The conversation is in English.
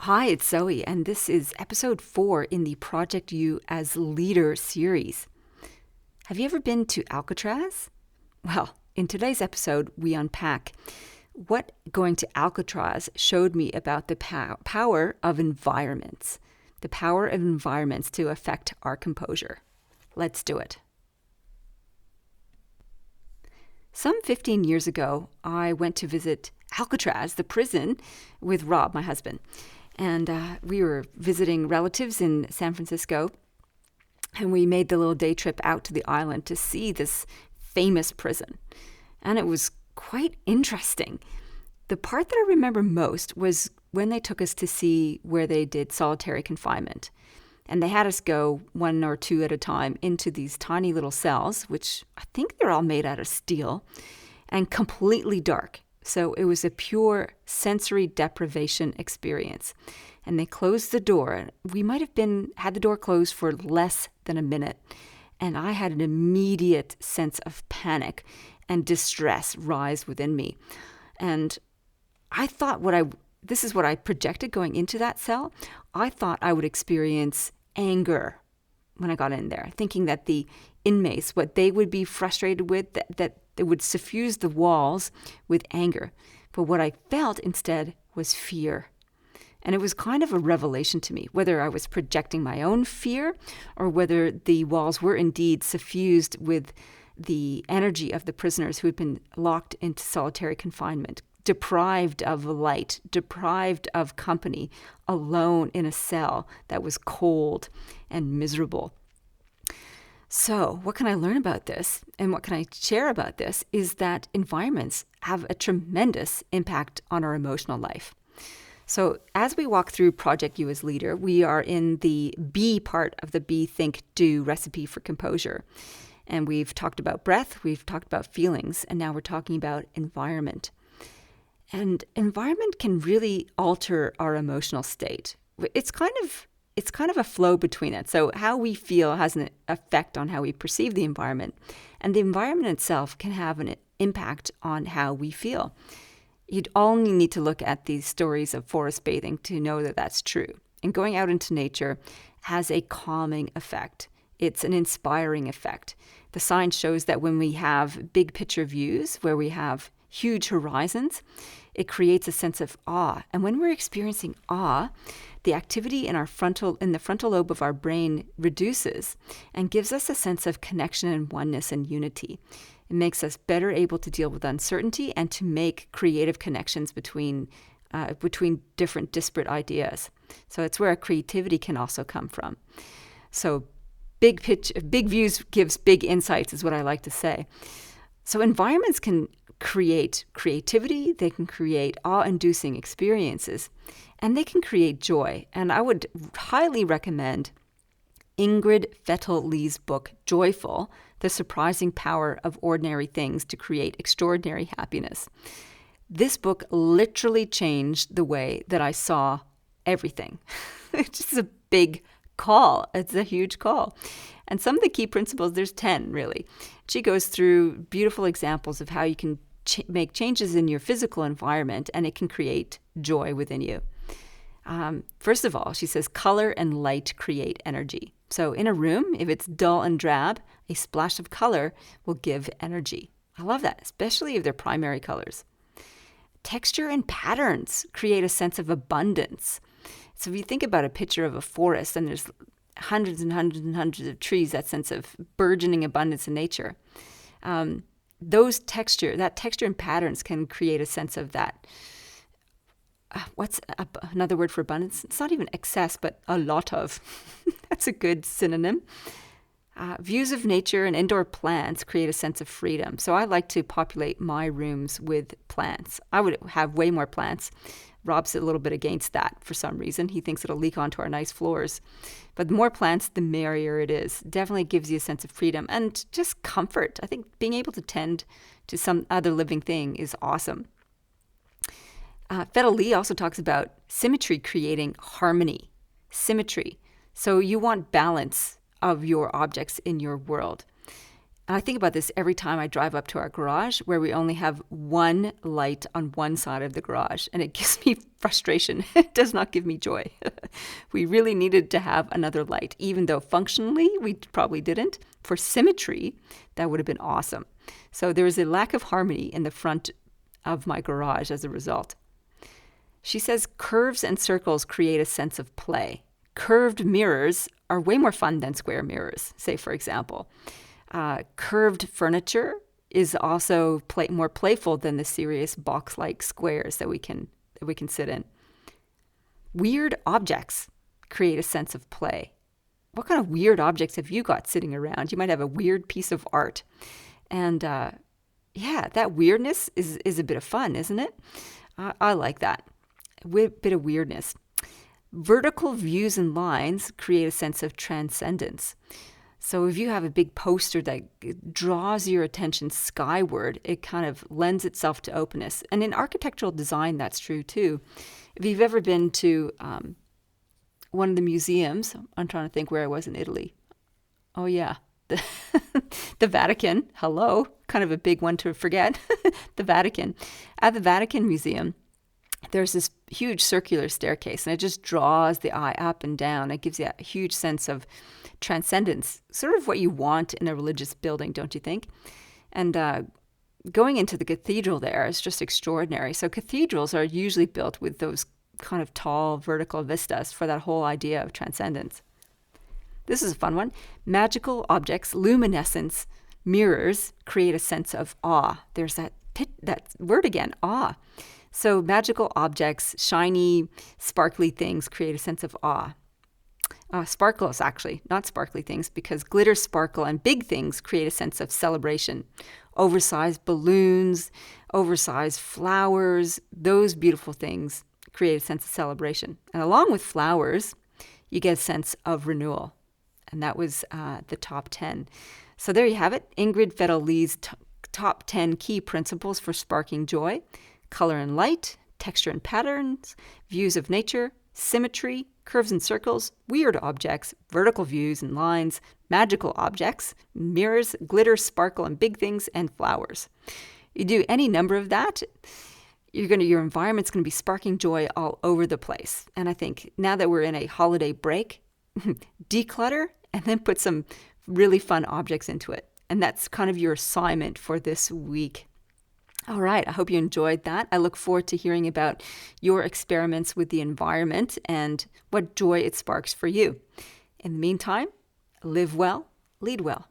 Hi, it's Zoe, and this is episode 4 in the Project You as Leader series. Have you ever been to Alcatraz? Well, in today's episode, we unpack what going to Alcatraz showed me about the power of environments, to affect our composure. Let's do it. Some 15 years ago, I went to visit Alcatraz, the prison, with Rob, my husband. And we were visiting relatives in San Francisco, and we made the little day trip out to the island to see this famous prison. And it was quite interesting. The part that I remember most was when they took us to see where they did solitary confinement. And they had us go one or two at a time into these tiny little cells, which I think they're all made out of steel, and completely dark. So it was a pure sensory deprivation experience. And they closed the door. We might have had the door closed for less than a minute. And I had an immediate sense of panic and distress rise within me. And I thought this is what I projected going into that cell. I thought I would experience anger when I got in there, thinking that the inmates, what they would be frustrated with, that it would suffuse the walls with anger. But what I felt instead was fear. And it was kind of a revelation to me, whether I was projecting my own fear or whether the walls were indeed suffused with the energy of the prisoners who had been locked into solitary confinement, deprived of light, deprived of company, alone in a cell that was cold and miserable. So what can I learn about this, and what can I share about this, is that environments have a tremendous impact on our emotional life. So as we walk through Project You as Leader, we are in the B part of the Be, Think, Do recipe for composure. And we've talked about breath, we've talked about feelings, and now we're talking about environment. And environment can really alter our emotional state. It's kind of a flow between it. So how we feel has an effect on how we perceive the environment. And the environment itself can have an impact on how we feel. You'd only need to look at these stories of forest bathing to know that that's true. And going out into nature has a calming effect. It's an inspiring effect. The science shows that when we have big picture views, where we have huge horizons, it creates a sense of awe. And when we're experiencing awe, the activity in the frontal lobe of our brain reduces and gives us a sense of connection and oneness and unity. It makes us better able to deal with uncertainty and to make creative connections between different disparate ideas. So it's where our creativity can also come from. So big views gives big insights is what I like to say. So environments can create creativity, they can create awe-inducing experiences, and they can create joy. And I would highly recommend Ingrid Fetell-Lee's book, Joyful, The Surprising Power of Ordinary Things to Create Extraordinary Happiness. This book literally changed the way that I saw everything. It's just a big call. It's a huge call. And some of the key principles, there's 10 really. She goes through beautiful examples of how you can make changes in your physical environment and it can create joy within you. First of all, she says color and light create energy. So in a room, if it's dull and drab, a splash of color will give energy. I love that, especially if they're primary colors. Texture and patterns create a sense of abundance. So if you think about a picture of a forest and there's hundreds and hundreds and hundreds of trees, that sense of burgeoning abundance in nature, that texture and patterns can create a sense of that. What's another word for abundance? It's not even excess, but a lot of. That's a good synonym. Views of nature and indoor plants create a sense of freedom. So I like to populate my rooms with plants. I would have way more plants. Rob's a little bit against that for some reason. He thinks it'll leak onto our nice floors. But the more plants, the merrier it is. Definitely gives you a sense of freedom and just comfort. I think being able to tend to some other living thing is awesome. Fetell Lee also talks about symmetry creating harmony. Symmetry. So you want balance of your objects in your world. And I think about this every time I drive up to our garage, where we only have one light on one side of the garage, and it gives me frustration. It does not give me joy. We really needed to have another light, even though functionally we probably didn't. For symmetry, that would have been awesome. So there is a lack of harmony in the front of my garage as a result. She says curves and circles create a sense of play. Curved mirrors are way more fun than square mirrors, say, for example. Curved furniture is also more playful than the serious box-like squares that we can sit in. Weird objects create a sense of play. What kind of weird objects have you got sitting around? You might have a weird piece of art. And that weirdness is a bit of fun, isn't it? I like that. A bit of weirdness. Vertical views and lines create a sense of transcendence. So if you have a big poster that draws your attention skyward, it kind of lends itself to openness. And in architectural design, that's true too. If you've ever been to one of the museums, I'm trying to think where I was in Italy. Oh yeah, the Vatican. Hello, kind of a big one to forget. The Vatican. At the Vatican Museum, there's this huge circular staircase, and it just draws the eye up and down. It gives you a huge sense of transcendence, sort of what you want in a religious building, don't you think? And going into the cathedral there is just extraordinary. So cathedrals are usually built with those kind of tall vertical vistas for that whole idea of transcendence. This is a fun one. Magical objects, luminescence, mirrors create a sense of awe. There's that word again, awe. So magical objects, shiny, sparkly things create a sense of awe. Sparkles, actually, not sparkly things, because glitter, sparkle, and big things create a sense of celebration. Oversized balloons, oversized flowers, those beautiful things create a sense of celebration. And along with flowers, you get a sense of renewal. And that was the top 10. So there you have it. Ingrid Fetell Lee's top 10 key principles for sparking joy. Color and light, texture and patterns, views of nature, symmetry, curves and circles, weird objects, vertical views and lines, magical objects, mirrors, glitter, sparkle, and big things, and flowers. You do any number of that, your environment's going to be sparking joy all over the place. And I think now that we're in a holiday break, declutter and then put some really fun objects into it. And that's kind of your assignment for this week. All right, I hope you enjoyed that. I look forward to hearing about your experiments with the environment and what joy it sparks for you. In the meantime, live well, lead well.